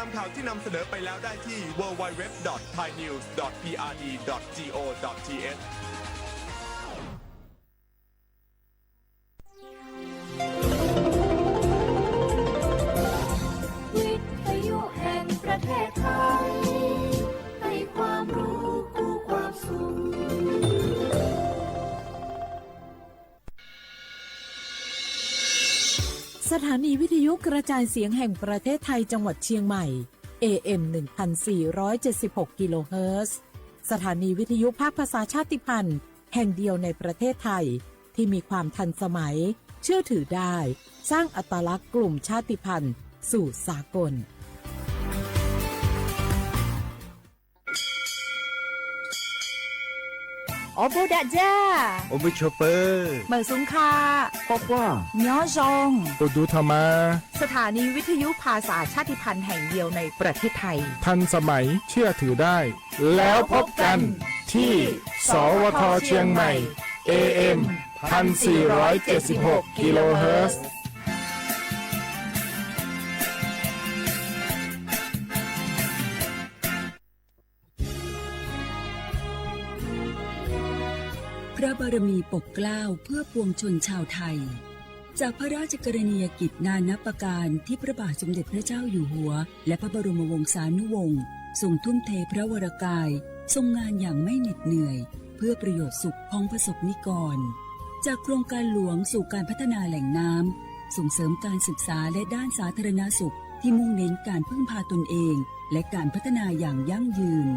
ามข่าวที่นำเสนอไปแล้วได้ที่ www.thainews.prd.go.thวิทยุแห่งประเทศไทยให้ความรู้คู่ความสุขสถานีวิทยุกระจายเสียงแห่งประเทศไทยจังหวัดเชียงใหม่ AM 1476 กิโลเฮิรตซ์สถานีวิทยุภาคภาษาชาติพันธุ์แห่งเดียวในประเทศไทยที่มีความทันสมัยเชื่อถือได้สร้างอัตลักษณ์กลุ่มชาติพันธุ์สู่สากลโอโบดะจ้าโอเบชเปอร์เหมอซุงคาปอกว่าย้อจงตูดูธรรมาสถานีวิทยุภาษาชาติพันธุ์แห่งเดียวในประเทศไทยทันสมัยเชื่อถือได้แล้วพบกันที่สวทเชียงใหม่ AM 1476 กิโลเฮิรตซ์พระบารมีปกเกล้าเพื่อปวงชนชาวไทยจากพระราชกรณียกิจนานับประการที่พระบาทสมเด็จพระเจ้าอยู่หัวและพระบรมวงศานุวงศ์ทรงทุ่มเทพระวรกายทรงงานอย่างไม่เหน็ดเหนื่อยเพื่อประโยชน์สุขของประสบนิกรจากโครงการหลวงสู่การพัฒนาแหล่งน้ำส่งเสริมการศึกษาและด้านสาธารณสุขที่มุ่งเน้นการพึ่งพาตนเองและการพัฒนาอย่างยั่งยืน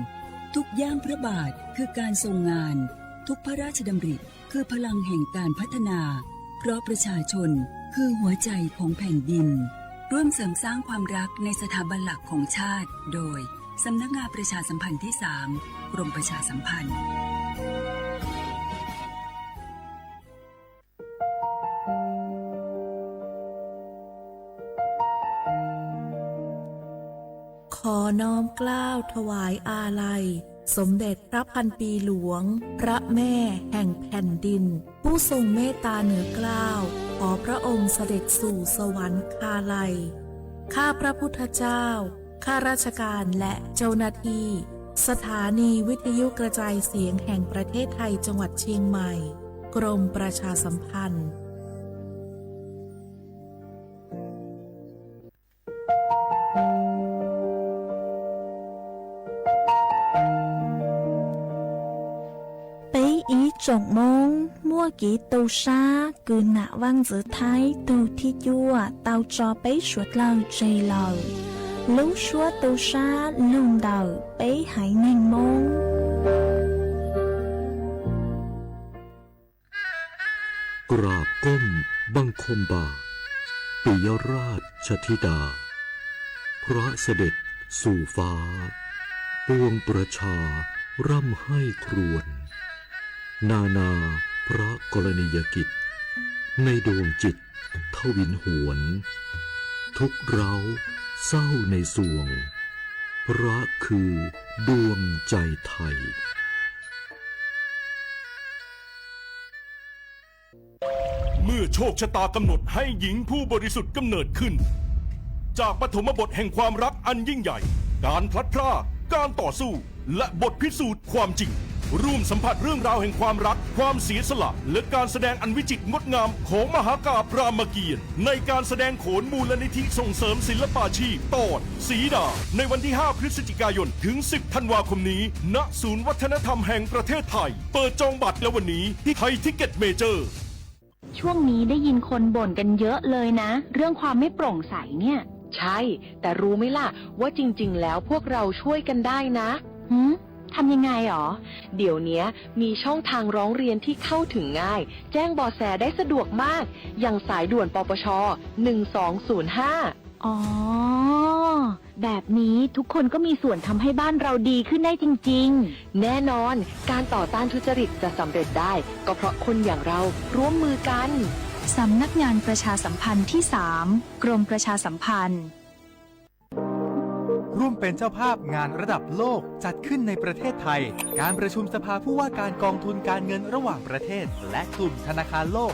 ทุกย่างพระบาทคือการทรงงานทุกพระราชดำริคือพลังแห่งการพัฒนาเพราะประชาชนคือหัวใจของแผ่นดินร่วมเสริมสร้างความรักในสถาบันหลักของชาติโดยสำนักงานประชาสัมพันธ์ที่ 3 กรมประชาสัมพันธ์ขอน้อมเกล้าถวายอาลัยสมเด็จพระพันปีหลวงพระแม่แห่งแผ่นดินผู้ทรงเมตตาเหนือเกล้าขอพระองค์เสด็จสู่สวรรคาลัยข้าพระพุทธเจ้าข้าราชการและเจ้าหน้าที่สถานีวิทยุกระจายเสียงแห่งประเทศไทยจังหวัดเชียงใหม่กรมประชาสัมพันธ์Trọng môn mua kỹ tàu xa cứ nạ văn giữa thái tàu thi chua tàu cho bấy suốt lâu chây lờ lúc suốt tàu xa lùng đầu bấy hãy nhanh môn กราบก้มบังคมบาทปิยราชธิดาพระเสด็จสู่ฟ้าปวงประชาร่ำให้ครวญนานาพระกรณียกิจในดวงจิตทวินหวนทุกเร้าเศร้าในสวงพระคือดวงใจไทยเมื่อโชคชะตากำหนดให้หญิงผู้บริสุทธิ์กำเนิดขึ้นจากปฐมบทแห่งความรักอันยิ่งใหญ่การพลัดพรากการต่อสู้และบทพิสูจน์ความจริงร่วมสัมผัสเรื่องราวแห่งความรักความเสียสละและการแสดงอันวิจิตรงดงามของมหากาพย์รามเกียรติ์ในการแสดงโขนมูลนิธิส่งเสริมศิลปาชีพตอนสีดาในวันที่ 5 พฤศจิกายนถึง 10 ธันวาคมนี้ณศูนย์วัฒนธรรมแห่งประเทศไทยเปิดจองบัตรแล้ววันนี้ที่ไทยทิกเก็ตเมเจอร์ช่วงนี้ได้ยินคนบ่นกันเยอะเลยนะเรื่องความไม่โปร่งใสเนี่ยใช่แต่รู้ไหมล่ะว่าจริงๆแล้วพวกเราช่วยกันได้นะทำยังไงหรอเดี๋ยวนี้มีช่องทางร้องเรียนที่เข้าถึงง่ายแจ้งเบาะแสได้สะดวกมากอย่างสายด่วนปปช1205อ๋อแบบนี้ทุกคนก็มีส่วนทำให้บ้านเราดีขึ้นได้จริงๆแน่นอนการต่อต้านทุจริตจะสำเร็จได้ก็เพราะคนอย่างเราร่วมมือกันสำนักงานประชาสัมพันธ์ที่ 3 กรมประชาสัมพันธ์ ร่วมเป็นเจ้าภาพงานระดับโลกจัดขึ้นในประเทศไทยการประชุมสภาผู้ว่าการกองทุนการเงินระหว่างประเทศและกลุ่มธนาคารโลก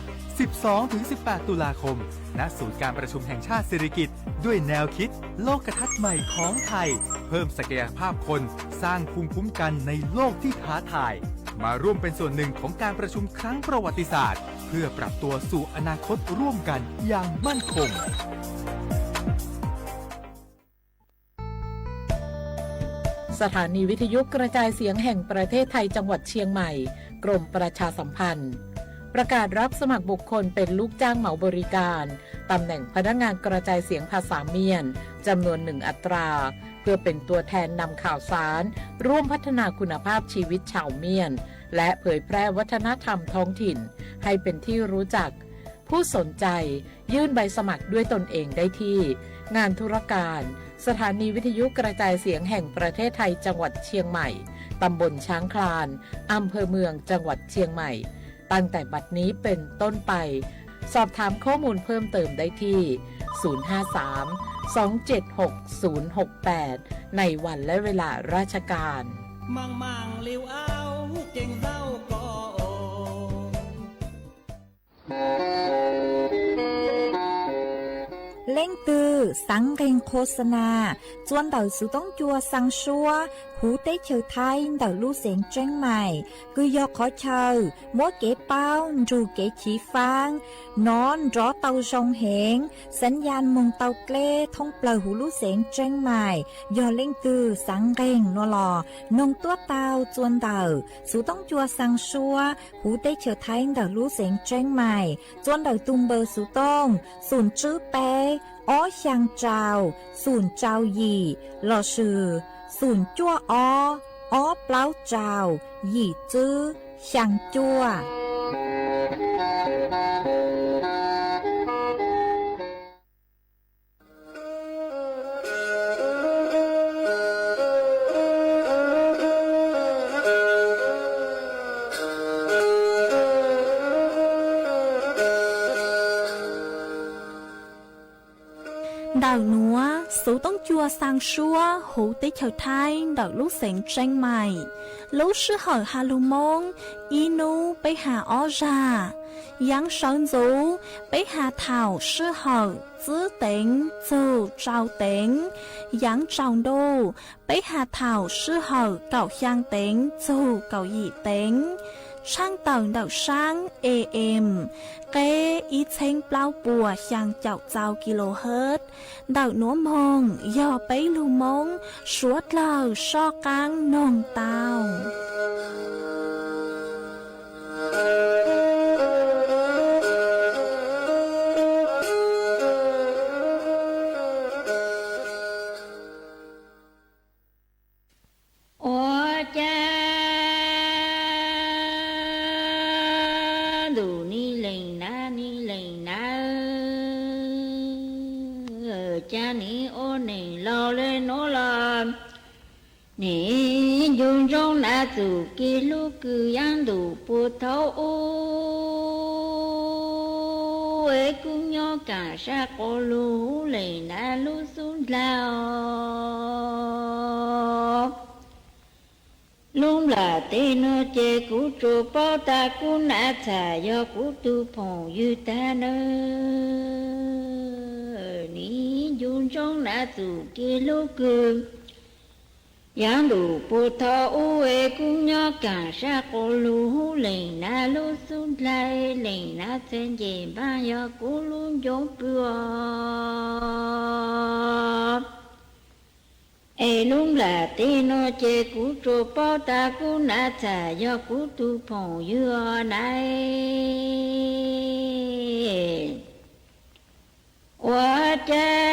12-18 ตุลาคมณศูนย์การประชุมแห่งชาติสิริกิติ์ด้วยแนวคิดโลกทัศน์ใหม่ของไทยเพิ่มศักยภาพคนสร้างภูมิคุ้มกันในโลกที่ท้าทายมาร่วมเป็นส่วนหนึ่งของการประชุมครั้งประวัติศาสตร์เพื่อปรับตัวสู่อนาคตร่วมกันอย่างมั่นคงสถานีวิทยุกระจายเสียงแห่งประเทศไทยจังหวัดเชียงใหม่กรมประชาสัมพันธ์ประกาศรับสมัครบุคคลเป็นลูกจ้างเหมาบริการตำแหน่งพนักงานกระจายเสียงภาษาเมียนจำนวน1 อัตราเพื่อเป็นตัวแทนนำข่าวสารร่วมพัฒนาคุณภาพชีวิตชาวเมียนและเผยแพร่วัฒนธรรมท้องถิ่นให้เป็นที่รู้จักผู้สนใจยื่นใบสมัครด้วยตนเองได้ที่งานธุรการสถานีวิทยุกระจายเสียงแห่งประเทศไทยจังหวัดเชียงใหม่ตำบลช้างคลานอำเภอเมืองจังหวัดเชียงใหม่ตั้งแต่บัดนี้เป็นต้นไปสอบถามข้อมูลเพิ่มเติมได้ที่053-276-068ในวันและเวลาราชการมั่งเลี้ยวเอาเก่งเศร้าก็เล่งตือสังเกงโฆษณาจวนเดาสุต้องจัวสังชัวหูเต้เฉียวไทยเดาลู่เสียงเจ้งใหม่คือยอกขอเชอมัวเก๋เป้าจูเก๋ฉีฟางนอนรอเตาจงเหงสัญญาณมงเตาเกล้ท่องเปล่าหูลู่เสียงเจ้งใหม่ยอเล่งตือสังเกงนัวลอนงตัวเตาจวนเดาสุต้องจัวสังชัวหูเต้เฉียวไทยเดาลู่เสียงเจ้งใหม่จวนเดาตุงเบอร์สุต้องศูนย์จื้อเป้อ้อช่างเจ้าศูนย์เจ้าหยี่หล่อชื่อศูนย์จั่วอ้อเปล่าเจ้าหยี่จื้อช่างจั่วđào núa số tông chùa sang xua hữu tế chào thái đào lúc sáng tranh mày lúc sư hỏi hà lù mông inu bấy hà ó ra yang sơn dũ bấy hà thảo sư hỏi giữ tính dù trao tính yang trao đô bấy hà thảo sư hỏi cậu giang tính dù cậu dị tính sang tầng đào sáng AM kế ý chênh bao bùa sang chào chào kHz đào núa mông do bấy lưu mông suốt lờ so căng nông tàu nè dùng trong lá dù kia lúc cứ ăn đủ bùa thấu ấy cũng nhỏ cả sa cô lú lệ na lú xuống lao lúc là tên nó chê cú trù bao ta cú nã thả do cú tu phòng như ta nơ ní dùng trong lá dù kia lúc cứ yang đủ bồ thọ uế cũng nhỏ cả sa cô lú lệ na lú xuống lại lệ na trên dề ba yo cú luôn giống bùa ê luôn là tê nó chê cú trô bao ta cú na thả do cú tu phòng như này wa cha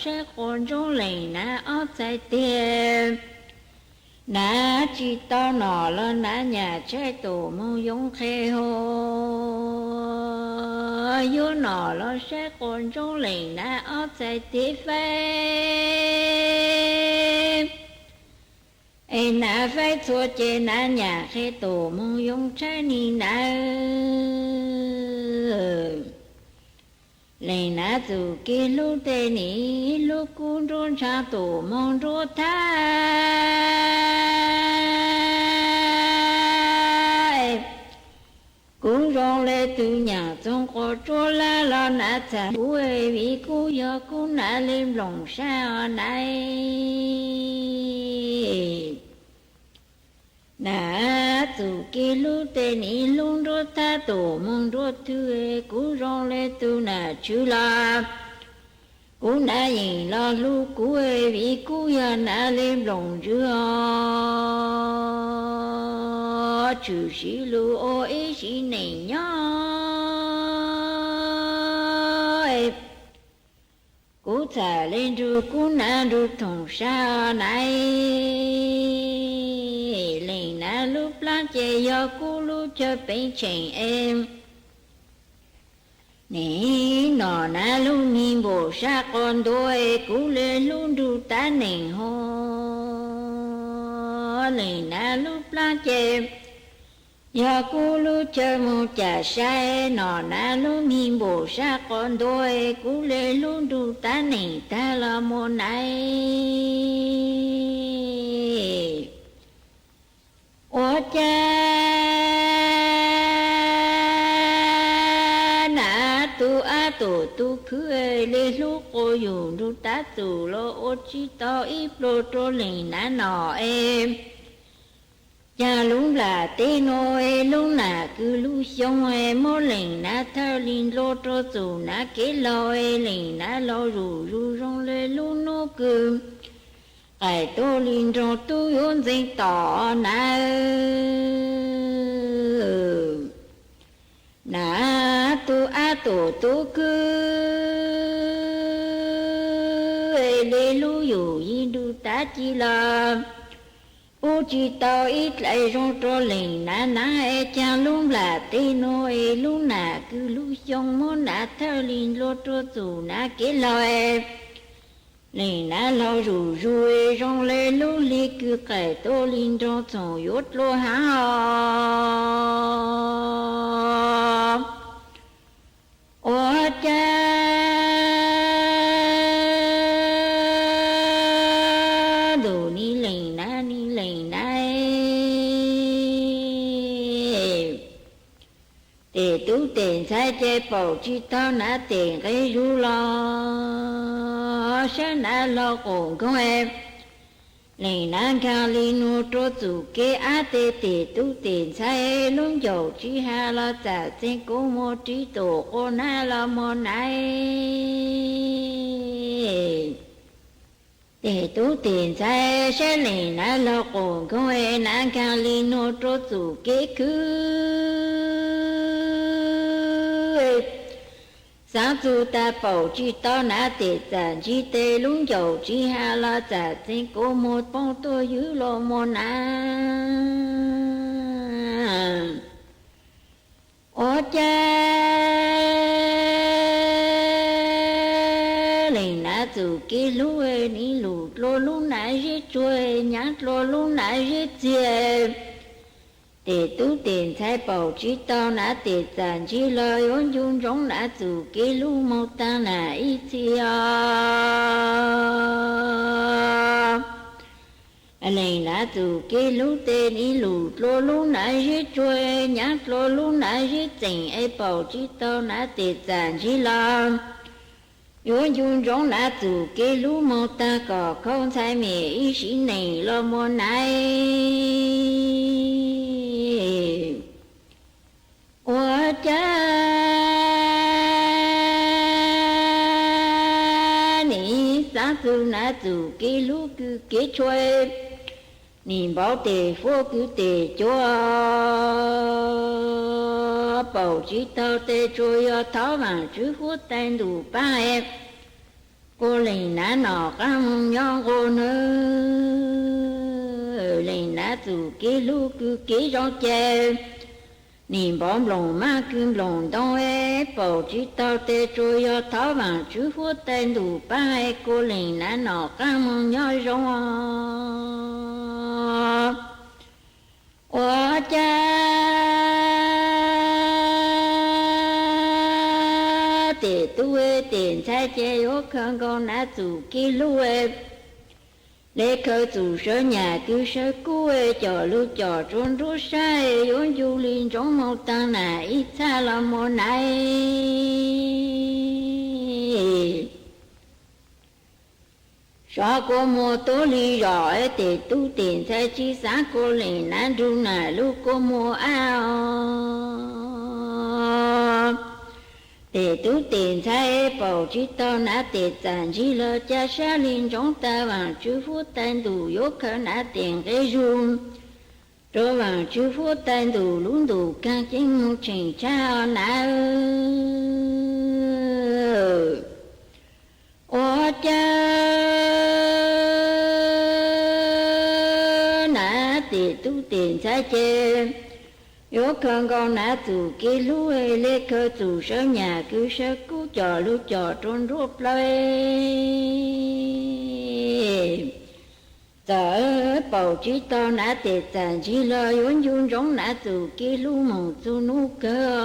sẽ còn trong lầy na ớt trái tiền na chỉ tao nọ lên na nhà trái tổ mong giống khe hồ vô nọ lo sẽ còn trong lầy na ớt trái tiền phê ê na phải thua chê na nhà khe tổ mong giống trái ni na lên nã dù kê lúc tê ní lúc cung trôn cha tổ mong rô thái cũng rong lê từ nhà trong có chỗ la lo nã cha quê vì cô giờ cũng nã lên lòng sao này nã dù kê lúc tê ní lúc rô tha tổ mong rô thư cũng rong lê từ nã chữ la cũng đã nhìn lo lu cú ơi vì cú ya đã lên lòng chưa chữ sĩ lu ô ý sĩ này nhá cú thả lên ru cú na ru thùng sa này lên na lúc lá chè do cú lu cho bên chèn em nè nọ na luôn nhìn bộ sa con đôi cú lên luôn đu ta nè ho nè na lúc la chè giờ cú lu chơi một trà say nọ na luôn nhìn bộ sa con đôi cú lên luôn đu ta nè ta là một này ô cha tổ tu cứ lê lúc cô dùng đu tá tù lo ô chi to ít lô trô lình ná nọ em cha lúc là tê nô em lúc là cứ lúc xong em mô lình ná thơ linh lô trô tù ná kế lo em lình ná lo rù rù rong lê lúc nô cư ai tô linh rong tu yôn dinh tỏ ná nà tu a tu cứ lê lu yu yin du ta chi la u chi tao ít lại rong trô lình nà nà e cha luôn là tê nô e lu nà cứ lu xong mô nà thơ linh lô trô tù nà kế lo e lình nà lo rù rù e rong lê lu li cứ cải tô linh rong thòng yốt lô há ô cha đồ ni lình na tề tú tiền sai chế bầu chi tao nã tiền cái ru lo sa nã lo cùng con em lình na ca li nu trô chủ kế á tê tề tú tiền sai luôn dầu chi ha lo trả tên cố mô trí tổ cô na lo mô này tề tú tiền sai sa lình na lo cùng con em na ca li nu trô chủ kế cứ sáng tu ta bầu chi to nã tề giản chi tê lúng dầu chi ha la trả tên cố một bông tôi giữ lô mô na ô cha lình nã dù kê lú ê ní lù lô lú nã rít chuê nhát lô lú nã rít chê tề tú tiền sai bầu chi to nã tề giản chi lời ôn dung rong nã dù kê lu mô ta nã y chi lình nã dù kê lu tên y lù lô lu nã rít chuê nhát lô lu nã rít chỉnh e bầu chi to nã tề giản chi lo ôn dung rong nã dù kê lu mô ta có không sai mẹ y sĩ này lo mô này ô cha ni sa tu na tu kê lu cứ kế chuê ni bảo tề phô cứ tề chúa bầu chỉ tao tề chúa tháo vàng chữ phút tên đủ ba em cô lình nã nọ cam nhon cô nữ lình nã tu kê lu cứ kế rong chê niệm bom lòng ma kim lòng đông e bầu chỉ tao tê trôi yo tháo vàng chữ phút tên đủ ba e cô lình nã nọ cam mong nhoi rong ô cha để tôi tiền sai chế yếu khăn con đã chủ ký lưu lễ khởi chủ sở nhà cứ sở cũ cho lưu cho trốn rút sai yếu du linh trong màu tăng này ít xa là một này sao có một tổ lý rõ để tu tiền sai chi sáng cô lệnh nan ru nà lúc có một ao để tu tiền sai bảo chi tao nã để giản chi lơ cha sa linh trong ta vàng chư phú tan đủ yếu khởi nã tiền cái rung rồi vàng chư phú tan đủ lún đủ ca chính một trình cha nã ô cha nã để tu tiền sai chê yếu khăn con nã chủ ký lũ lê khơ chủ sở nhà cứ sở cũ trò lũ trò trốn rút lời giờ bảo chí to nã để giản chi lo yốn yun giống nã chủ ký lũ mong chủ nụ cơ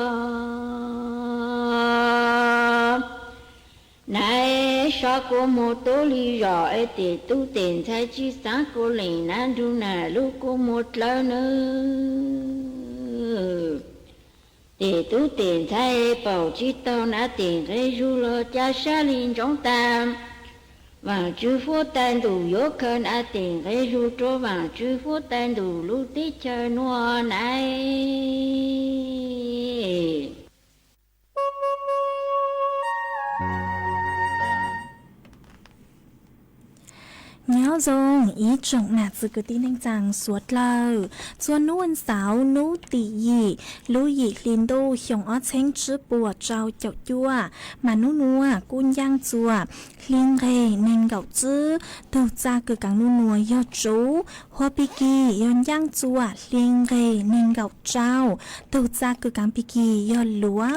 này sao có một tổ lý rõ để tu tiền sai chi sáng cô lệnh nan ru nà lúc có một lời nữa để tu tiền sai bảo chi tao nã tiền gây ru lo cha sa linh trong ta và chư phú tan đủ yếu khơn á tiền gây ru trô và chư phú tan đủ lúc tí chơi nua này nhớ dùng ý trọng nạt sự cứ tin anh chàng suốt lờ cho nuôn sáo nú tỉ dị lú dị liên đô hiong ó chênh chữ bùa trao chậu chua mà nú nua cun giang chua liên ghê nên gạo chữ từ ra cứ càng nú nua do chú hoa bì kỳ yon giang chua liên ghê nên gạo trao từ ra cứ càng bì kỳ do lúa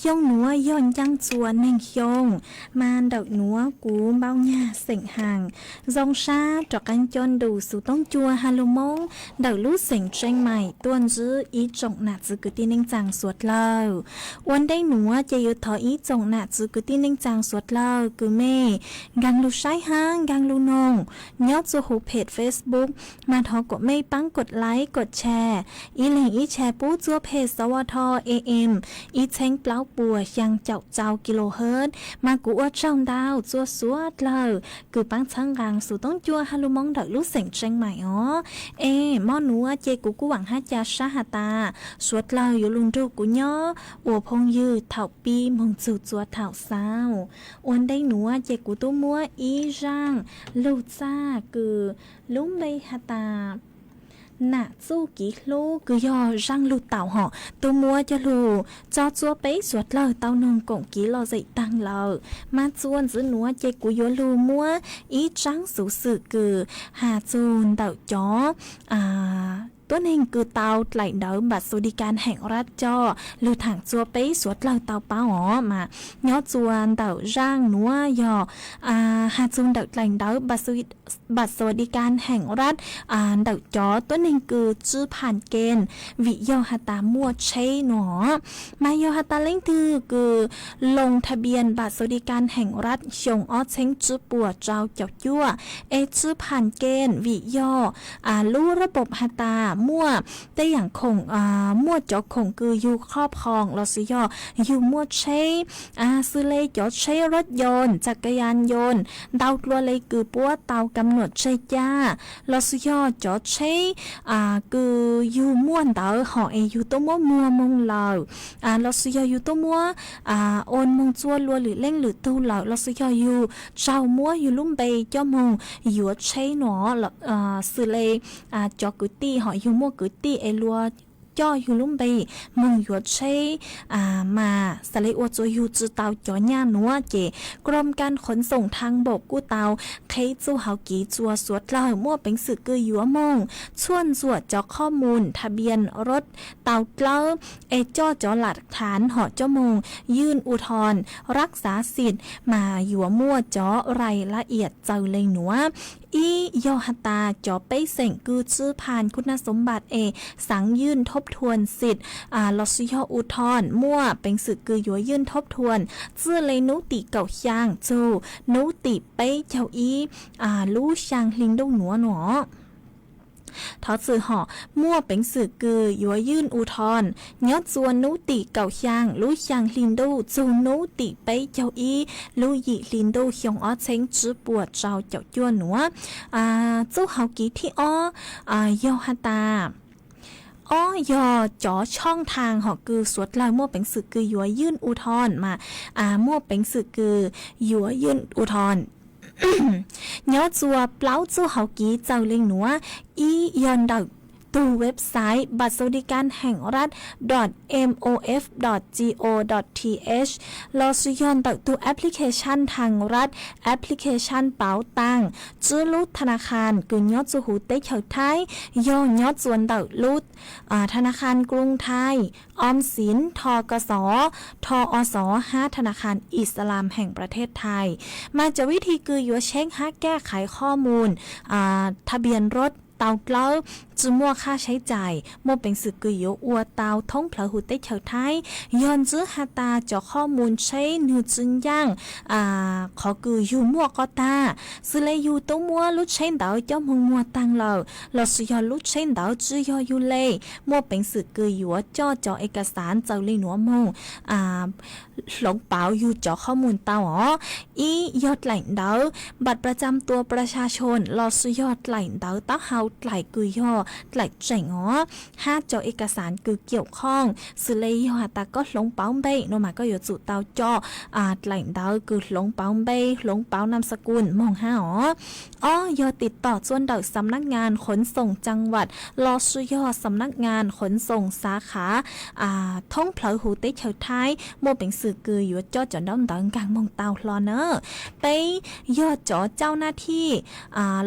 hiong núa yon giang chua nên hiong mà đậu núa cú bao nhà sỉnh hàng dòng xa trọ canh chôn đủ số tông chua halo mông đậu lú sỉnh tranh mày tuôn giữ ý trọng nạt giữ cứ tin anh chàng suốt lờ uốn đây núa chạy yếu thọ ý trọng nạt giữ cứ tin anh chàng suốt lờ cứ mê gang lú sai hang gang lú nông nhớ cho hộp page Facebook mà thọ của mê bắnกดไลค์กดแชร์อีหลิงอีแชร์ปู้จัวเพจสวท AM อีเช้งเปล่าปัวยังเจ้าเจ้ากิโลเฮิรตซ์มากูว่าช่องดาวจัวสวดเลยคือปังช้างรังสู่ต้องจัวฮาลุมองดอกลูกเสียงเชียงใหม่อ๋อมอนัวเจกูหวังฮัจจาชาฮาตาสวดเลยอยู่ลุงดูกูย่ออัวพงยืดเถ่าปีมงสู่จัวเถ่าสาวอวนได้หนัวเจกูตัวมัวอีร่างลูจ้าคือลุงใบฮาตาnạ du ký lô cứ do răng lụt tàu họ tôi mua cho lù cho chúa bấy suốt lời tao nông cổng ký lo dậy tăng lờ mà chuôn giữ núa chơi của yo lù mua ý trắng số sự cử hà chuôn đậu chóตัวเองคือเตาไหลเดิมบัตรสวัสดิการแห่งรัฐจอหรือถังจัวเป้สวดเราเตาเป้าอ๋อมาย้อจวนเต่าร่างนัวยอหาจุนเต่าไหลเดิมบัตรสวัสดิการแห่งรัฐเต่าจอตัวเองคือจื้อผ่านเกณฑ์วิยอหตามั่วใช่หนอมายอหตาเล่งคือลงทะเบียนบัตรสวัสดิการแห่งรัฐชงอ้อเช้งจื้อปัวเจ้าเจ้ายั่วจื้อผ่านเกณฑ์วิยอรู้ระบบหตามั่วแต่อย่างคงมั่วจอคงคืออยู่ครอบครองเราสิย่ออยู่มั่วใช้ซื้อเลยจอใช้รถยนต์จักรยานยนต์ดาวตัวเลยคือปัวเตากำหนดใช้จ้าเราสิย่อจอใช้คืออยู่ม่วนเตาห่ออยู่ตัวมั่วมัวมงเหล่าเราสิย่ออยู่ตัวมั่วโอนมงจัวลัวหรือเล่งหรือตู้เหล่าเราสิย่ออยู่เจ้ามั่วอยู่ลุ่มเบยจ้ามงอยู่ใช้หนอซื้อเลยจอกุตี้ห่ออยู่มั่วกุฏิลัวจ่ออยู่ลุ่มไปมึงหยวดใช้มาสเลอวจอยู่จือเตาจ่อหญ้าหนัวเจกรมการขนส่งทางบกกู้เตาเคจูเฮากีจัวสวดเล่ามั่วเป็นสื่อกือหยัวมงชวนสวดจ่อข้อมูลทะเบียนรถเตาเล่าจ่อหลักฐานห่อเจ้ามงยื่นอุทธรณ์รักษาสิทธิ์มาหยัวมั่วจ่อรายละเอียดเจ้าเลยหนัว อีโยฮตาจอไปเส่งกือชื่อผ่านคุณสมบัติสังยื่นทบทวนสิทธิ์ลอสยออุทธรมั่วเป็นสึกกือยัวยื่นทบทวนซื่อเลยนุติเก่าช่างจูนุติไปเจ้าอีลู่ช่างลิงดงหนัวหนอทอสื่อห่อมั่วเป็นสื่อกือยัวยื่นอุทธรยอดจวนนุติเก่าช่างลู่ช่างลินดูจูนุติไปเจ้าอีลู่หยีลินดูเฮียงอ้อเช้งจื้อปวดเจ้าเจ้าจ้วนหนัวเจ้าเฮากีที่ยอฮตายอจอช่องทางหอกือสวดลายมั่วเป็นสื่อกือยัวยื่นอุทธรมามั่วเป็นสื่อกือยัวยื่นอุทธรnhớ chùa plau chu hậu ký giàu linh núa y yon đọcตูเว็บไซต์บัตรสวัสดิการแห่งรัฐ mof.go.th ลอสุยอนตักตูแอปพลิเคชันทางรัฐแอปพลิเคชันเป๋าตังจื้อลุดธนาคารกึ่งยอดจูหูเต็กเฉาไทยย่อยอดจวนตักลุดธนาคารกรุงไทยออมสินทกสทอส5ธนาคารอิสลามแห่งประเทศไทยมาจากวิธีคือยัวเช็คแก้ไขข้อมูลทะเบียนรถเตาเกล้าจืมั่วค่าใช้จ่ายมั่วเป็นสื่อกุยโยอัวเตาท่องเพลหูเต้เฉาไทยย้อนจื้อฮาตาเจาะข้อมูลใช้เนื้อจึงย่างขอกุยยูมั่วก็ตาสื่อเลยยูตู้มั่วลุดใช้เตาเจ้ามึงมั่วตังเราเราสุยอลุดใช้เตาจื้อยอยูเลยมั่วเป็นสื่อกุยโยจ่อเจาะเอกสารเจ้าลีหนัวมงหลงเปล่าอยู่เจาะข้อมูลเตาอียอดไหลเตาบัตรประจำตัวประชาชนเราสุยอดไหลเตาเต้าเฮาไหลกุยยอไหลเจ๋งห้าจอเอกสารคือเกี่ยวข้องสื่อเลยยอตาก็หลงเป้าเบ้โนมาก็อยู่จุดเตาจ่อไหลเตาคือหลงเป้าเบ้หลงเป้านามสกุลมองห้ายอติดต่อจนเดาสำนักงานขนส่งจังหวัดลอสุยอสำนักงานขนส่งสาขาท่องเพลหูเต้เฉาไทยโมเป็นสื่อคืออยู่จ่อจนดำดังกลางมองเตาลอเนอไปยอจ่อเจ้าหน้าที่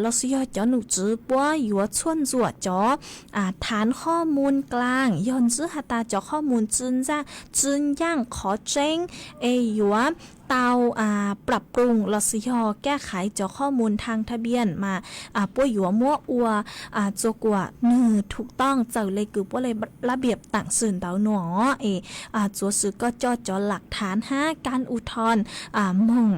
ลอสุยอจ่อหนูจื้อปัวอยู่ชวนจวดจ่อฐานข้อมูลกลางย้อนจื้อหาตาจ่อข้อมูลจึงย่างขอเจ้งอยู่เตาปรับปรุงลอสยอแก้ไขเจาะข้อมูลทางทะเบียนมาป่วยหยัวมั่วอัวโจกว่าถูกต้องเจ้าเลยคือป่วยเลยระเบียบต่างสื่นเตาหนอจัวสื่อก็จ่อหลักฐานการอุทธรณ์มอง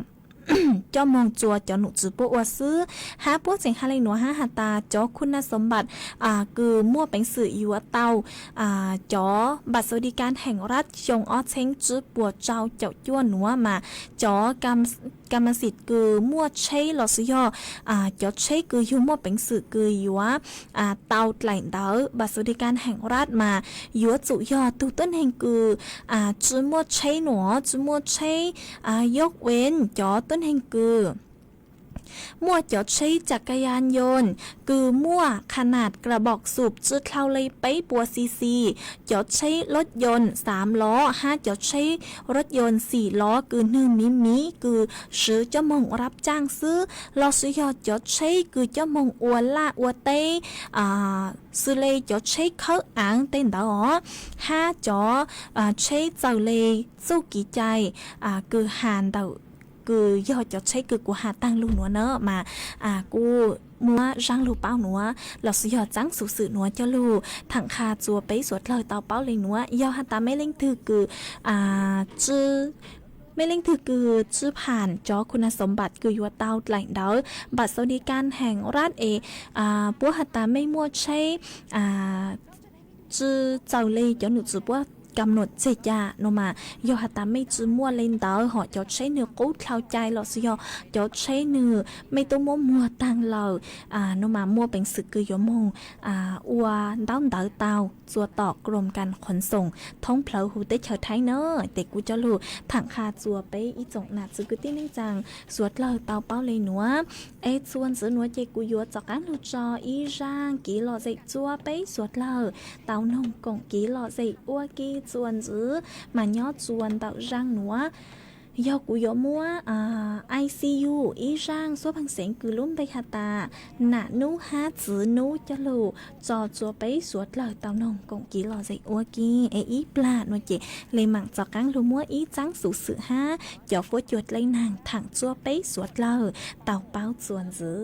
เจ้ามองจัวเจ้าหนุจือปัวซื้อหาปัวเสียงฮาเลยหนัวหาตาเจ้าคุณสมบัติคือมั่วเป็นสื่ออยู่เตาเจ้าบัตรสวัสดิการแห่งรัฐชงอ้อเช้งจื้อปัวเจ้าเจ้าจ้วนหนัวมาเจ้ากรรมสิทธิ์คือมั่วใช้หลอดซื้อยเจ้าใช้คืออยู่มั่วเป็นสื่อคืออยู่เตาไหลเตาบัตรสวัสดิการแห่งรัฐมาอยู่จุยอตูต้นแห่งคือจื้อมั่วใช้หนัวจื้อมั่วใช้ยกเว้นเจ้าต้นแห่งคือมั่วจอดใช้จักรยานยนต์คือมั่วขนาดกระบอกสูบจืดเท่าเลยไปปัวซีจอดใช้รถยนต์3ล้อจอดใช้รถยนต์4ล้อคือ1มิคือซื้อเจ้ามงรับจ้างซื้อลอซื้อยอดจอดใช้คือเจ้ามงอวล่าอวเต้ซื้อเลยจอดใช้เขาอ่างเต้นดอ5จอใช้เจ้าเลยสู้กี่ใจคือหานเดาคือยอดจะใช้คือกูหาตั้งลูกหนัวเนอะมากูมัวร่างลูกเป้าหนัวเราสุยอดจังสุสื่อหนัวเจ้าลูถังคาจัวไปสวดเลยเตาเป้าเลยหนัวยอหันตาไม่เล่งถือคือจื้อไม่เล่งถือคือชื่อผ่านจอคุณสมบัติคือยัวเตาไหลเดาบัตรสวัสดิการแห่งรัฐปัวหันตาไม่มั่วใช้จื้อเจ้าเลยเจ้าหนูจื้อปัวกำหนดเจตยาโนมาโยหตาไม่จื้อมั่วเล่นเตอหอจอดใช้เนื้อกู้เท่าใจหลอสยอจอดใช้เนื้อไม่ต้องมัวตังเราโนมามั่วเป็นสึกคือยมงอัวดาวเตาเตาจัวต่อกรมการขนส่งท้องเพลหูได้เฉยไทยเนอแต่กูจะรู้ถังคาจัวไปอีจงหนักสึกตี้นิ่งจังสวดเลยเตาเป้าเลยหนัวส่วนซื้อหนัวเจกูยัวจากการลูจออีร่างกี่หล่อใจจัวไปสวดเลยเตานงกงกี่หล่อใจอัวกี่จวนจื้อมาย่อจวนเตาร่างหนัวยอกูยอมัวICU อีร่างซัวพังเสียงคือลุ่มไปคาตาหนานูฮาจื้อนูจะลูจอจัวไปสวดเลยเตานงกงกี่หล่อใจอัวกี่อีปลาหนัวเจเลยหมั่งจอกังลูมัวอีจังสูสื่อจอฟัวจวดเลยนางถังจัวไปสวดเลยเตาเป้าจวนจื้อ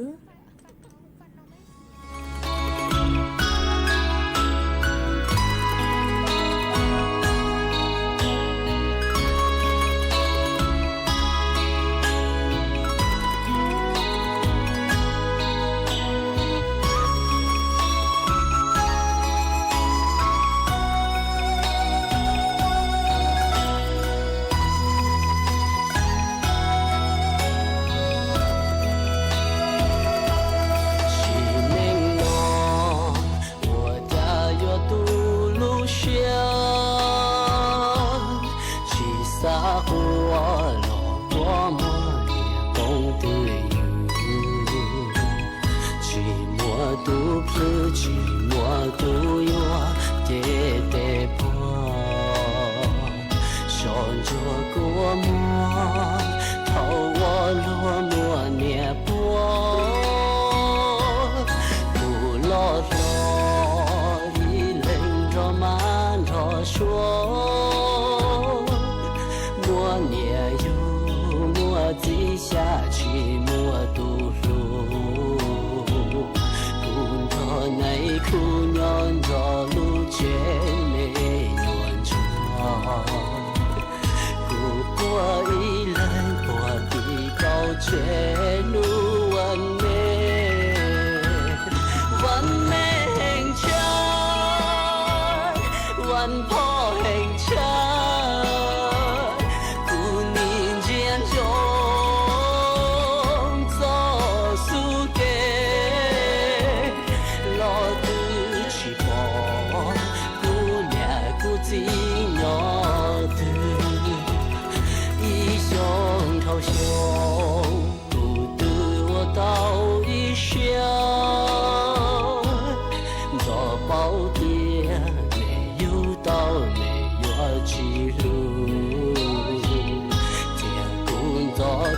都自己我都有爹爹婆，想着过么，头我落寞涅波，不落落一冷着满着说，莫念有莫记下去莫独路。内苦念着路见没愿着，古过一人过的高绝路完美，完美很强，完破很强，古年间中。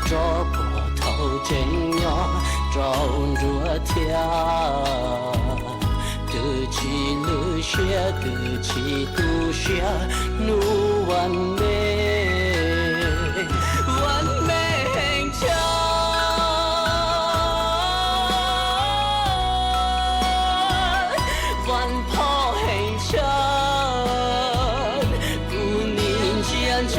着波头真呀，照着天，得起路些，得起都些，路完美，完美很强，完跑很强，古年间就。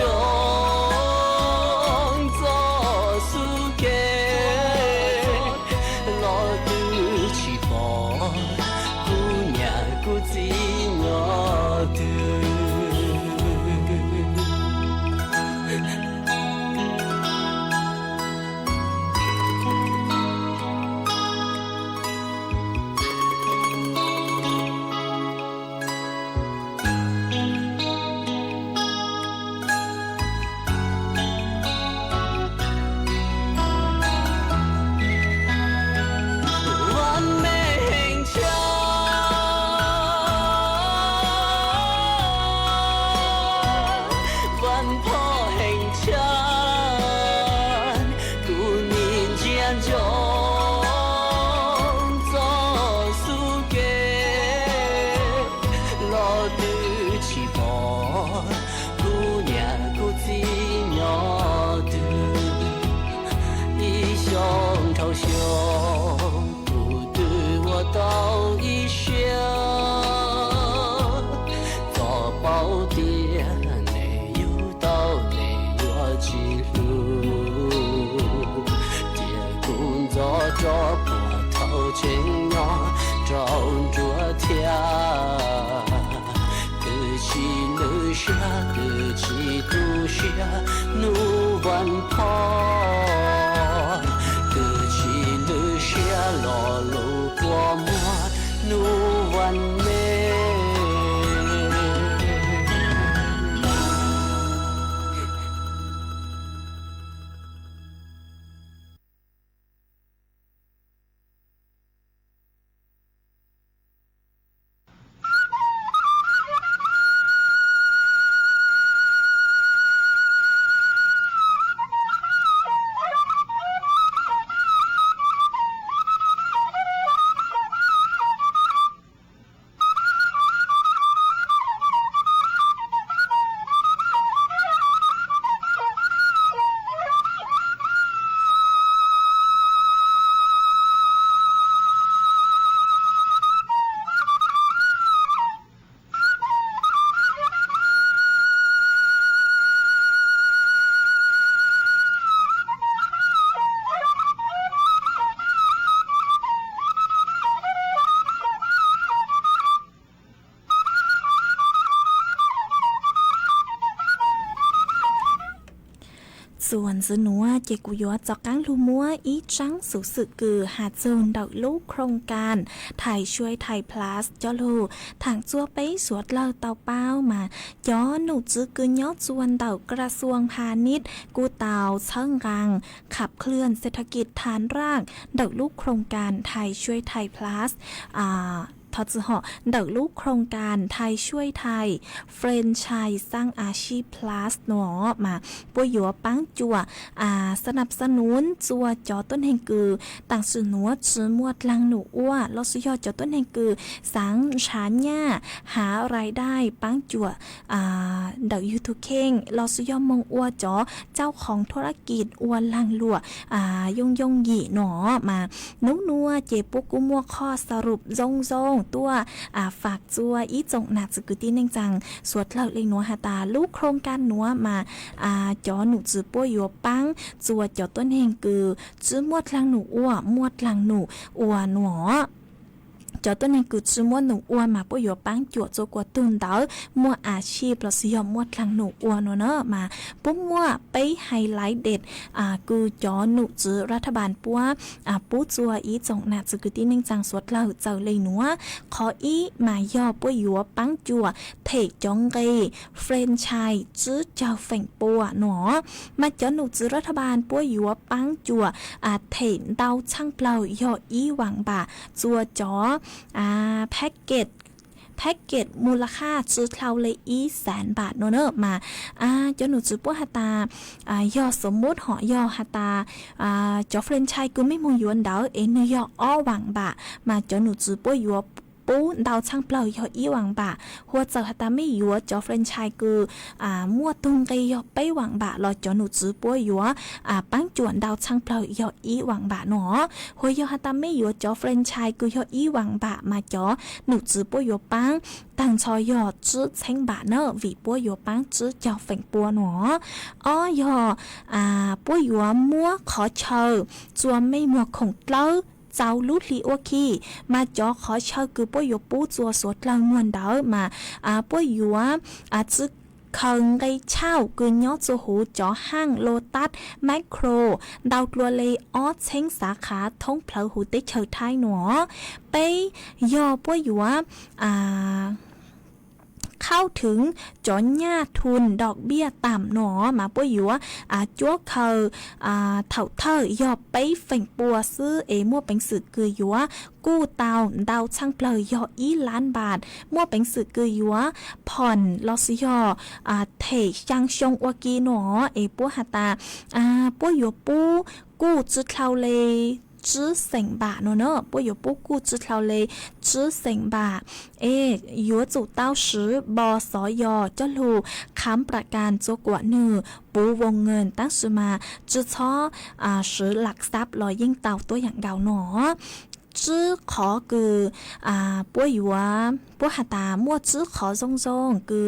着波头真呀，照着天，得起路下，得起都下，路完跑，得起路下，老路过么，路完美。ส่วนสนัวเจกุยอจอกังลูมัวอีจังสุสึกือหาโจนดอกลูกโครงการไทยช่วยไทยพลัสจอลูทางจัวไปสวดเล่าเตาเป้ามาย้อนหนูจื้อกือยอดจวนเต่ากระทรวงพาณิชย์กูเตาเชิงรังขับเคลื่อนเศรษฐกิจฐานรากดอกลูกโครงการไทยช่วยไทยพลัสทอดเหาะเดิกลูกโครงการไทยช่วยไทยเฟรนไชส์สร้างอาชีพ plus หนอมาปวยหยัวปังจัวสนับสนุนจัวจอต้นแห่งกือต่างสื่อหนัวจื้อมวดลังหนูอ้วลอสุยอจอต้นแห่งกือสังชานญ่าหารายได้ปังจัวเดิกยูทูเข่งลอสุยอมงอ้วจอเจ้าของธุรกิจอ้วลังหลัวยงหยีหนอมานุนัวเจ็บปุกุมัวข้อสรุปซงตัวฝากจัวอีจงหนักสกุตีเน่งจังสวดเล่าเล็งหนัวหาตาลูกโครงการหนัวมาจอหนูจือป้วยยัวปังจัวจอต้นแห่งกือจื้อมวดลังหนูอ้วมวดลังหนูอ้วหนอจอต้นนี้คือชื่อมวดหนูอ้วนมาปอยู่ปังจวดโจกว่าตุนเต๋อมัวอาชีพเราสิยอมมวดหลังหนูอ้วนเนอะมาปุ๊บมัวไปไฮไลท์เด็ดคือจอหนูจื้อรัฐบาลปัวปูจัวอีจงหนักสกุตีนิ่งจังสวดเล่าเจ้าเลยหนัวขออีมาย่อปอยู่ปังจัวเทจงเกเฟรนไชส์จื้อเจ้าเฝ่งปัวหนอมาจอหนูจื้อรัฐบาลปัวอยู่ปังจัวเทเดาช่างเปล่าย่ออีหวังบ่าจัวจอแพ็กเกจมูลค่าซื้อเท่าเลย100,000 บาทเนอะมาเจ้าหนูจื้อปัวหาตายอสมมุติหอยอหาตาจอเฟรนไชส์กูไม่มงยวนเดาเนยออ้อหวังบ่ามาเจ้าหนูจื้อปัวยัวปูดาวช่างเปล่ายออีหวังบ่าหัวเจ้าหาตาไม่ยัวจอเฟรนไชส์กูมั่วตุงไกยอไปหวังบ่ารอเจ้าหนูจื้อปัวยัวปังจวนดาวช่างเปล่ายออีหวังบ่าหนอหัวยอหาตาไม่ยัวจอเฟรนไชส์กูยออีหวังบ่ามาจอหนูจื้อปัวยัวปังต่างชอยอจื้อเช้งบาเนอวีปัวยัวปังจื้อเจ้าเฝ่งปัวหนออ้อยอปัวยัวมั่วขอเชอจัวไม่มัวคงเล่าเจ้าลุลีโอคีมาจอขอเช่าคือป้อยปูจัวสวดลังมวนดาวมาป้อยยัวจึกเคิงไกเช่าคือยอดจูหูจอห้างโลตัสแมคโครดาวตัวเลออเช้งสาขาท้องเพลหูเตเฉยท้ายหนอไปยอป้อยยัวเข้าถึงจอนหญ้าทุนดอกเบี้ยต่ำหนอมาป่วยอยู่จั่วเคอเถ่าเธอยอบไปเฝ่งปัวซื้อมั่วเป็นสื่อคือยัวกู้เตาดาวช่างเปลยยอ1,000,000 บาทมั่วเป็นสื่อคือยัวผ่อนลอสิยอเทจังชงวากีหนอปัวหาตาป่วยอยู่ปูกู้จื้อเท่าเลยจื้อ1,000 บาทเนอะป่วยอยู่ปูกู้จื้อเท่าเลยจื้อ1,000 บาทยัวจู่เต้าซื้อบสยเจ้าลูค้ำประกันจัวกว่าปูวงเงินตั้งสุมาจื้อช้อซื้อหลักทรัพย์ลอยยิ่งเต่าตัวอย่างเก่าหนอจื้อขอคือป่วยอยู่ปัวหาตามั่วจื้อขอซงคือ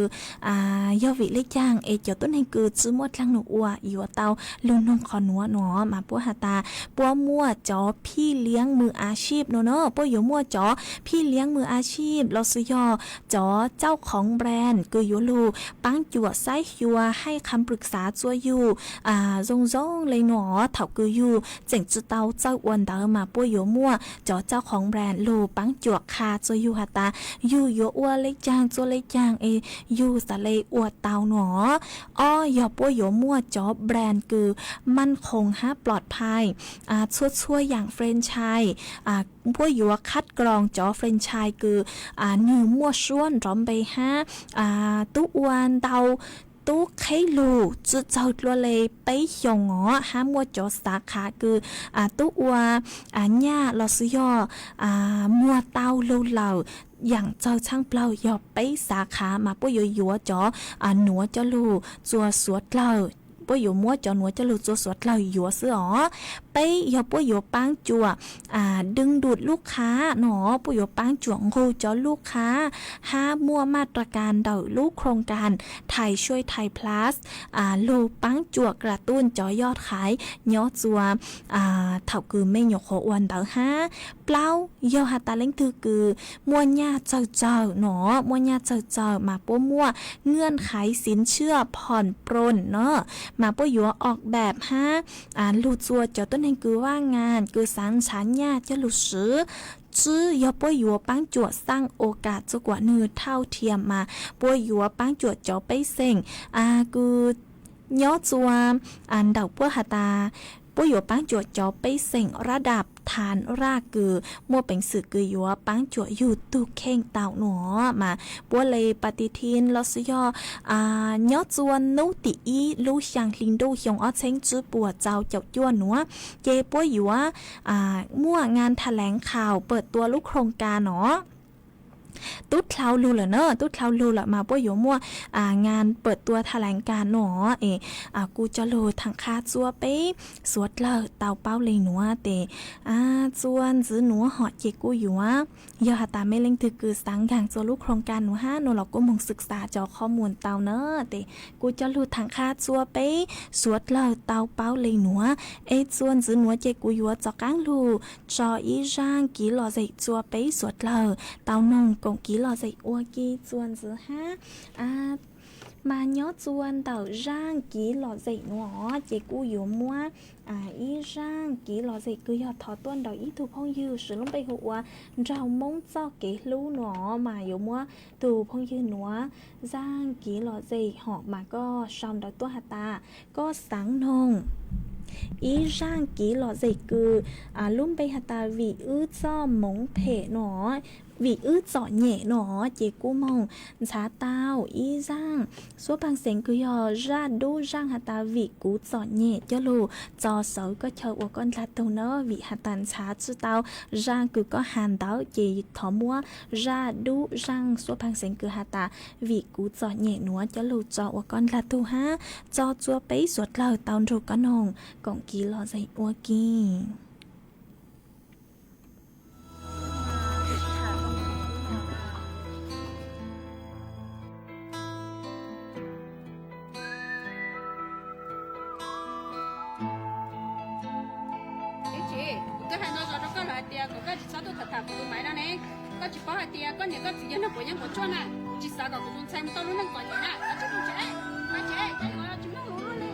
ยอวิเล็กย่างเจ้าต้นแห่งคือจื้อมั่วทางหนูอัวอยู่เตาลุงนงขอหนัวหนอมาปัวหาตาปัวมั่วจอพี่เลี้ยงมืออาชีพเนาะปัวอยู่มั่วจอพี่เลี้ยงมืออาชีพเราซื้อยอจอเจ้าของแบรนด์คืออยู่ลูปังจั่วไซยัวให้คำปรึกษาจัวอยู่ซงเลยหนอเถาคืออยู่เจ๋งจื้อเตาเจ้าอ้วนเตามาปัวอยู่มั่วจอเจ้าของแบรนด์ลูปังจั่วคาจัวอยู่หาตาอยู่อัวเล็กจางจัวเล็กจางอยู่สะเลอวดเตาหนออ้อยอปัวอยู่มั่วจอแบรนด์คือมั่นคงปลอดภัยช่วยอย่างเฟรนไชส์พวกอยู่คัดกรองจอเฟรนไชส์คือเนื้อมั่วส่วนร้อมไปตู้อวนเตาตู้ไข่ลูจื้อเจ้าตัวเลยไปหยงอ๋อมัวจอสาขาคือตู้อัวหญ้าลอซื้อยมัวเตาลูเหล่าอย่างเจ้าช่างเปล่ายอไปสาขามาปุ้ยยัวจอหนัวเจ้าลูจัวสวดเล่าปุ้ยอยู่มัวจอหนัวเจ้าลูจัวสวดเล่ายัวซื้ออ๋อไปยอปุ้ยอยู่ปังจัวดึงดูดลูกค้าหนอปุ้ยอยู่ปังจวงโฮจอลูกค้ามั่วมาตรการเดาลูกโครงการไทยช่วยไทยพลัสลูปังจัวกระตุ้นจอยอดขายยอดจัวเถ่าคือไม่หยกโหวันเดาเปล่ายอหาตาเล้งคือมัวหญ้าเจ้าหนอมัวหญ้าเจ้ามาปั้วมั่วเงื่อนไขสินเชื่อผ่อนปรนเนาะ มาป่วยอยู่ออกแบบฮะลูจัวเจ้าต้นแห่งคือว่างานคือสารฉันญาจะลูซื้อจื้อยอป่วยอยู่ปังจวดสร้างโอกาสจะกว่านือเท่าเทียมมาป่วยอยู่ปังจวดเจ้าไปเซ็งคือย้อจัวเดาป่วยหาตาป่วยอยู่ปังจวดเจ้าไปเซ็งระดับฐานรากคือมัวเป็นสื่อคือยัวปังจวดอยู่ตุกเข่งเต่าหนอมาปัวเลยปฏิทินลอสยอยอจวนนุติอีลู่เชียงลิงดูเฮียงอ้อเช้งจื้อปัวเจ้าเจ้าจ้วนหนัวเจปัวอยู่ว่ามั่วงานแถลงข่าวเปิดตัวลูกโครงการเนาะตุ๊ดเคลาลูละเนอะตุ๊ดเคลาลูละมาป่วยอยู่มั่วงานเปิดตัวแถลงการหนอกูจะโลทางคาจัวไปสวดเลเตาเป้าเลยหนัวเตจวนจื้อหนัวหอดเจกูอยู่ว่ายอหาตาไม่เล่งถือคือสังอย่างจัวลูกโครงการหนูหนูเราก็มงศึกษาจอข้อมูลเตาเนอะเตกูจะโลทางคาจัวไปสวดเลเตาเป้าเลยหนัวจวนจื้อหนัวเจกูอยู่จอก้างลูจออีร่างกี่หล่อใจจัวไปสวดเลเตานงกงกี่หล่อใจอัวกี่จวนจื้อฮะมาย้อจวนเต่าร่างกี่หล่อใจหนัวเจกูอยู่มัวอีร่างกี่หล่อใจคือยอดทอต้นดอกอีถูกพงยืสือลงไปหัวเรามงเจ้าเกลู่หนอมาอยู่มัวถูกพงยืหนัวร่างกี่หล่อใจหอกมาก็ชอมดอกตัวหาตาก็สังนงอีร่างกี่หล่อใจคือลุ่มไปหาตาวีจ้อมงเพหนอvị giỏ nhẹ nó chỉ cú mong giá tao ý giang số bằng sinh cứ ra đu răng hạt ta vị cú giỏ nhẹ cho lù cho sấu có chờ của con là tàu nó vị hạt tàn giá chứ tao răng cứ có hàn táo chỉ thỏ mua ra đu răng số bằng sinh cứ hạt ta vị cú giỏ nhẹ nó cho lù cho của con là tàu ha cho chua bấy suốt lời tao rồi có nồng còn ký lo dậy ua kỳ có chỉ sao tôi thật thật của máy đó nè có chỉ có hai tia có những cái gì nó của những của cho nè chỉ sao có cũng xem tôi nó còn gì nè có chỉ cũng chế cái nó chúng nó luôn đi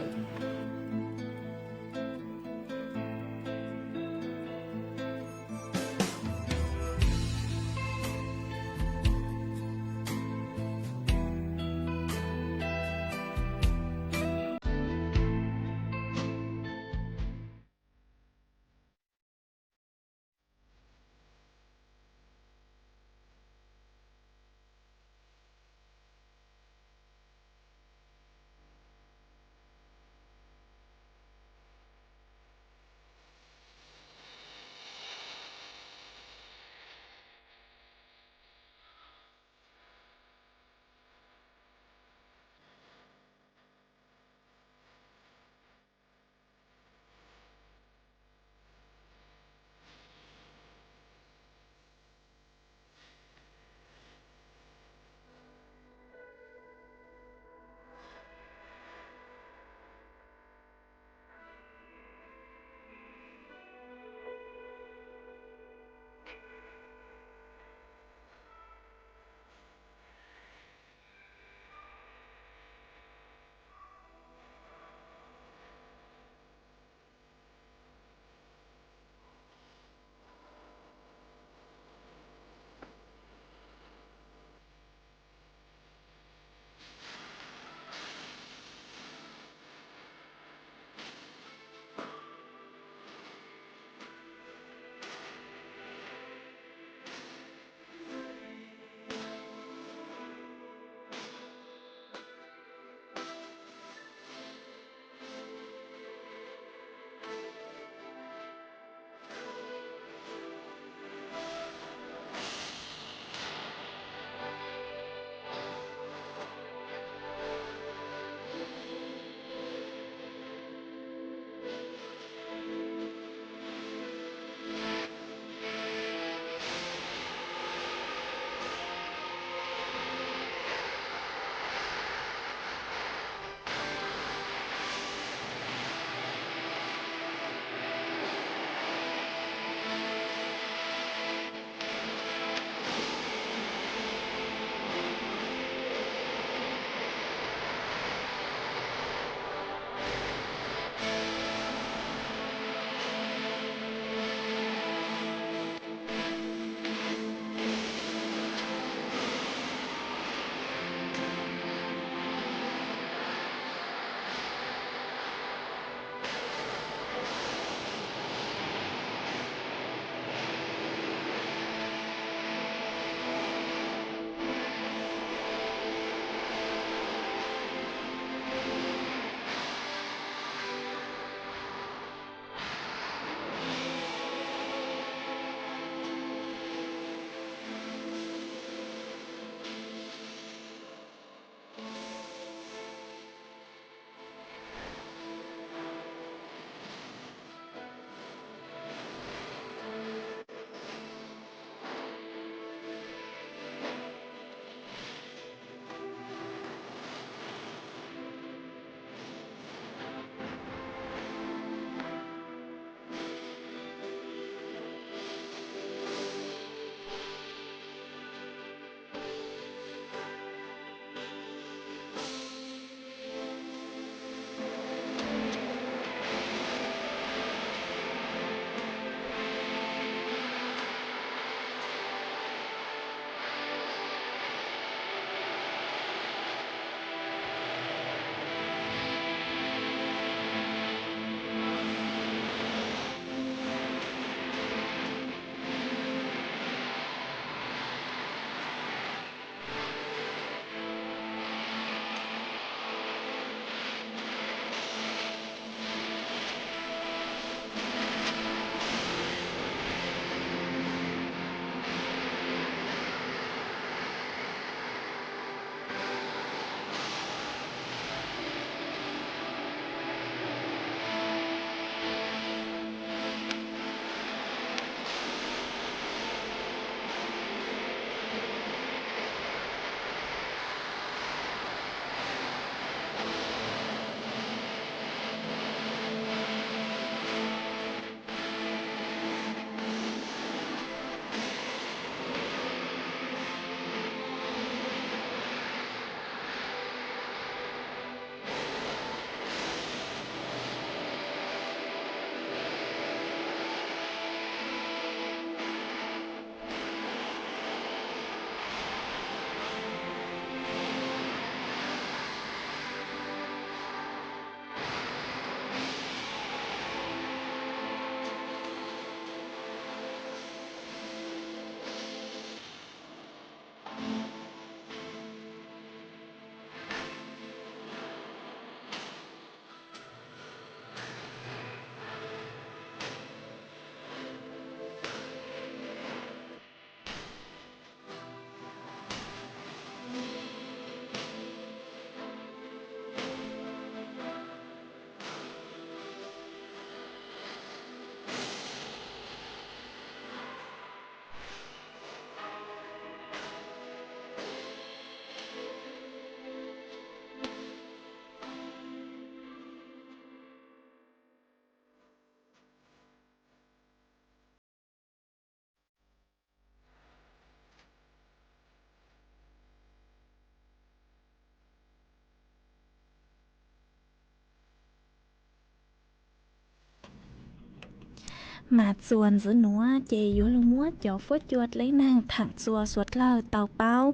mà chuồn giữa núa chè yếu lu múa cho phốt chuột lấy nàng thẳng chùa suốt lờ tàu bao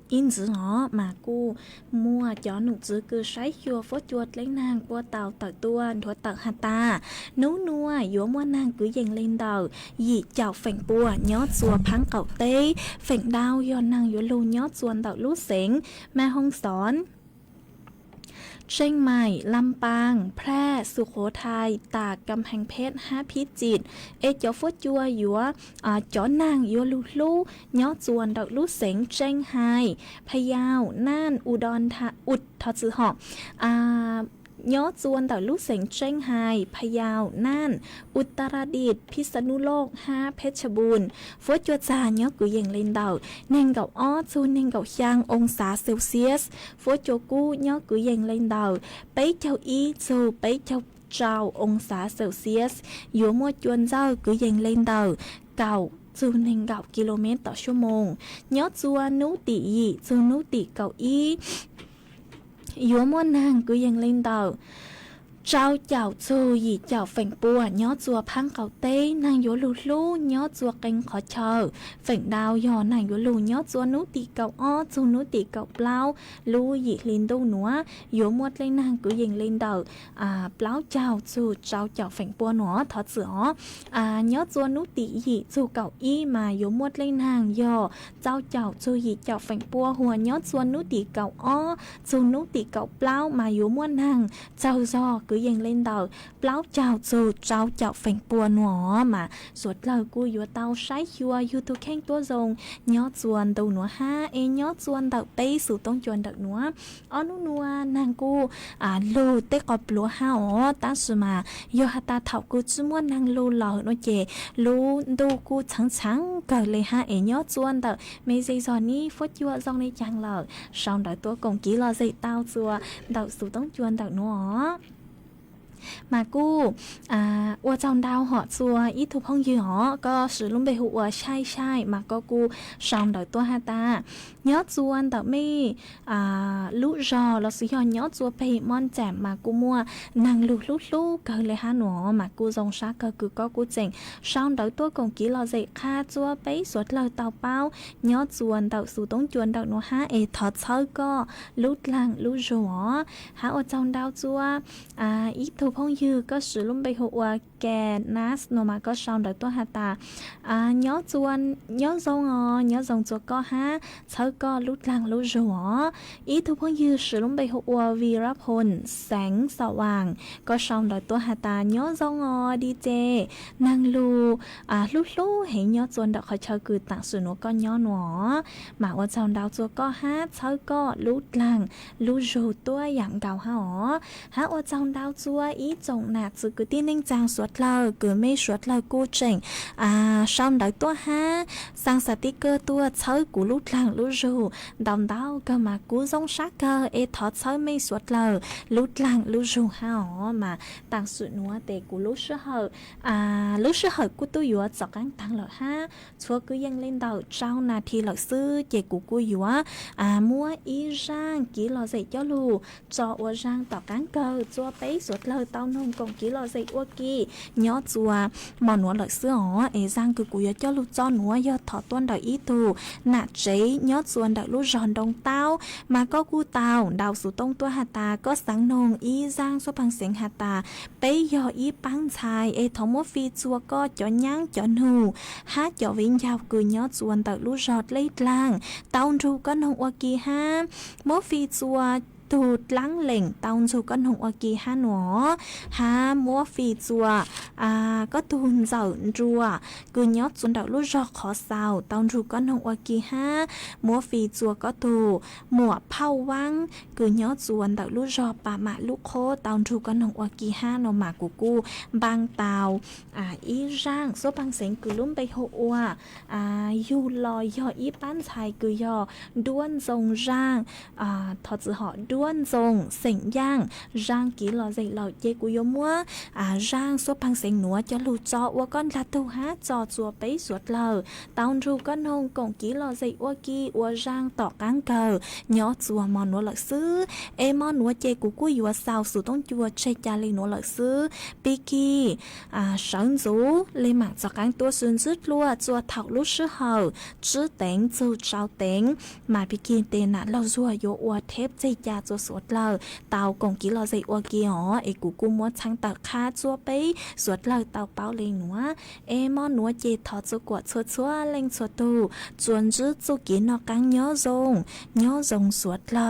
in giữ nó mà cô mua cho nụ giữ cứ sái chùa phốt chuột lấy nàng qua tàu tàu tuôn thua tàu hạt ta nấu nua yếu mua nàng cứ dành lên đầu dị chào phèn bùa nhó chùa pháng cậu tê phèn đau do nàng yếu lu nhó chuồn tàu lú xỉn mà hông xónเชียงใหม่ลำปางแพร่สุโขทัยตากกำแพงเพชรห้าพิจิตรเจ้าฟดจัวหยัวจ้อนางยัวลูลูย้อจวนดอกลูเสงเชียงไฮ้พะเยาน่านอุดรธาอุดทอจือหอกย้อจวนดอกลูเสงเชียงไฮ้พะเยาน่านอุตรดิตถ์พิษณุโลกห้าเพชรบูรณ์ฟดจัวจาย้อกุยเยงเลนเดาเน่งเก่าอ้อจูเน่งเก่าช่างองศาเซลเซียสฟดจัวกู้ย้อกุยเยงเลนเดาไปเจ้าอีจูไปเจ้าเจ้าองศาเซลเซียสอยู่มัวจวนเจ้ากุยเยงเลนเดาเก่าจูหนึ่งเก่ากิโลเมตรต่อชั่วโมงย้อจัวนุติยีจูนุติเก่าอียัวมัวนางกุยเยงเลนเดาเจ้าเจ้าจูยีเจ้าเฝ่งปัวย้อจัวพังเก่าเต้นางยัวลูลูย้อจัวเก่งขอเชอเฝ่งดาวยอนางยัวลูย้อจัวนุติเก่าอ้อจูนุติเก่าเปล่าลูยีลินดูหนัวยัวมวดเลยนางกุยเยงเลนเดาเปล่าเจ้าจูเจ้าเจ้าเฝ่งปัวหนัวทอดเสือย้อจัวนุติยีจูเก่าอีมายัวมวดเลยนางยอเจ้าเจ้าจูยีเจ้าเฝ่งปัวหัวย้อจัวนุติเก่าอ้อจูนุติเก่าเปล่ามายัวมวดนางเจ้าจอกุยเยงเลนเดาเปล่าเจ้าจูเจ้าเจ้าเฝ่งปัวหนัวมาสวดเลยกูยัวเตาใช้ยัวยูทูแข่งตัวทรงย้อจวนตัวหนัวห้าย้อจวนเตาเป้สู่ต้องจวนเตาหนัวนัวนางกูลูเตกอบลัวห้าตั้งสมาโยฮัตตาเถากูจุมัวนางลูหล่อโนเจลูดูกูชังเกิดเลยห้าย้อจวนเตาไม่ใช่ซอนนี้ฟดยัวซองในจังเหล่าสองเตาตัวกงกี้รอใส่เตาจัวเตาสู่ต้องจวนเตาหนัวมากู้ว่าจำดาวหอจัวอีทุพห้องยือหอก็สือลุ่มไปหัวใช่มาก็กูสองดอยตัวฮาตาย้อจวนแต่ไม่ลุจอเราสิหอนย้อจัวไปมอนแจ่มมากูมัวนางลุเกิดเลยฮะหนอมากูทรงชักก็กูเจ๋งสองดอยตัวกงกี้เราจะฆ่าจัวไปสวดเลยเตาเป้าย้อจวนเตาสู่ต้องจวนเตาหนัวฮะถอดเช้าก็ลุดลังลุจอฮะว่าจำดาวจัวอีทุพงยือก็สือลุ่มไปหัวแกนัสโนมาก็ชาวดอยตัวฮาตาย้อจวนย้อทรงย้อทรงจัวก็ฮะเช้าก็ลุดลังลุจออีทุพงยือสือลุ่มไปหัววีรพลแสงสว่างก็ชาวดอยตัวฮาตาย้อทรงดีเจนางลูลูเห็นย้อจวนดอกเขาเชอคือต่างส่วนก็ย้อหนอหมาว่าชาวดาวจัวก็ฮะเช้าก็ลุดลังลุจอตัวอย่างเก่าฮะฮะว่าชาวดาวจัวอีจงหนาจือกูที่นิ่งจางสวดเลอกูไม่สวดเลอกูเจ๋งช่องดาวตัวฮะสั่งสติกเกอร์ตัวเชยกูลุดลังลุจูดำดาวก็มากูทรงชักเกอร์ถอดเชยไม่สวดเลอลุดลังลุจูฮะมาต่างสุดนัวแต่กูลุชเหอกูตัวอยู่จอกกันต่างเหล่าฮะชัวกูยังเล่นดาวเจ้านาทีเหล่าซื้อเจกูอยู่มัวอีร่างกี่หล่อใส่เจ้าลูจอว่าร่างต่อกันเกอจัวไปสวดเลอเต้านงกงกี่หล่อใส่อ้วกี้ย้อจัวหมอนหัวเหล่าซื้อร่างกูยเจ้าลูจอหนัวยอถอดต้นดอกอีตูหนาเจย้อจวนดอกลูกจอนดงเต้ามาก็กูเต้าดาวสู่ตรงตัวหาตาก็สังนงอีร่างสุพังเสียงหาตาไปยออีปังชายทอมฟีจัวก็จอนย่างจอนหูฮะจอวิญญาณกูย้อจวนดอกลูกจอดเลยล่างเต้ารูก็นงอ้วกี้ฮะมฟีจัวตูดล้างเหล่งเตาจูก็หงอกีฮะหนอฮามัวฟีจัวก็ตูนเจ้าจัวกูยอดจนดอกลูกจอกขอเศร้าเตาจูก็หงอกีฮะมัวฟีจัวก็ตูหมวเผาวังกูยอดจวนดอกลูกจอกปามาลูกโคเตาจูก็หงอกีฮะนมากูบางเตาอีร่างโซบังเสงกูลุ่มไปหัวยูลอยยออีปั้นชายกูยอด้วนทรงร่างถอดจือหอด้ ล้วนทรงเสียงย่างร่างกี่หล่อใจหล่อเจกุยมัวร่างสวพังเสียงหนัวจะลู่จอว่าก้อนลาตูฮะจอจัวไปสวดเลอตอนรูก้อนหงกงกี่หล่อใจว่ากี่ว่าร่างต่อกังเกอย้อจัวมอนหนัวหลักซื้อมอนหนัวเจกุกุยว่าสาวสู่ต้องจัวใช้จาเลยหนัวหลักซื้อปีกี้สังจูเลยหมากจากการตัวส่วนจุดลัวจัวถักลุชื่อเฮาชื่อเต็งจูเจ้าเต็งมาปีกี้เตน่ะเราจัวโยอวเทปใจยาจัวสวดเลอเตากงกี่หล่อใจว่ากี่หอกุกุมัวช่างตักคาจัวไปสวดเลอเตาเป้าเลยหนัวมอนหนัวเจถอดจัวกวดชัวเล่งชัวตูจวนจื้อจูกินนอกังย้อจงสวดเลอ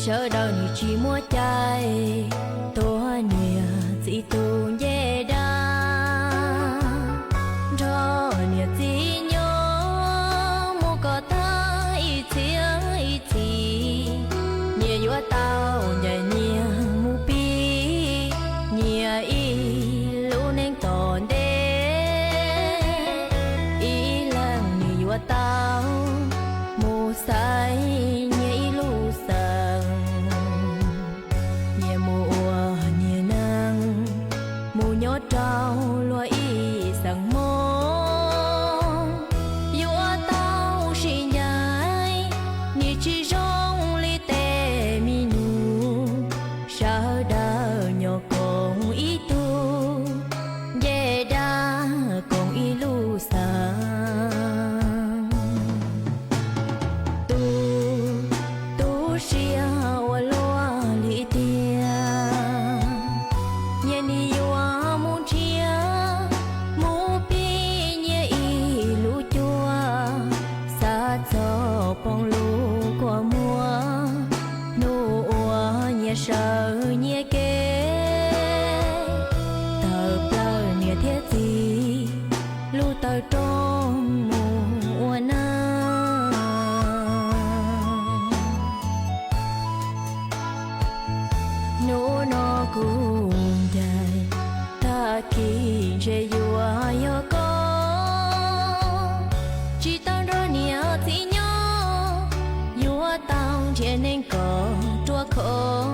chờ đợi như chỉ mua trái tôi nia chỉ tu nhẹ đa cho nia chỉ nhớ mua có ta ý chí nhẹ nhua tao nhẹ nhẹ mu pi nhẹ ý lu nên tòn đê ý lăng nhẹ nhua tao mu say trao loa y sang mô yua tao chỉ nhai ni chỉ rong li tê mi nu sa đa nhỏ con y tu ye đa con y lu sang tu xia wa loa li tia ye ni bông lũ của mùa nụ ua nhẹ sợ nhẹ kê tờ plơ nhẹ thiết gì lũ tờ trong mùa nắng nụ nó cùng dài ta kỳ chế yua yo có chỉ tăng rồi nhẹ thì tao trên nên có tua khó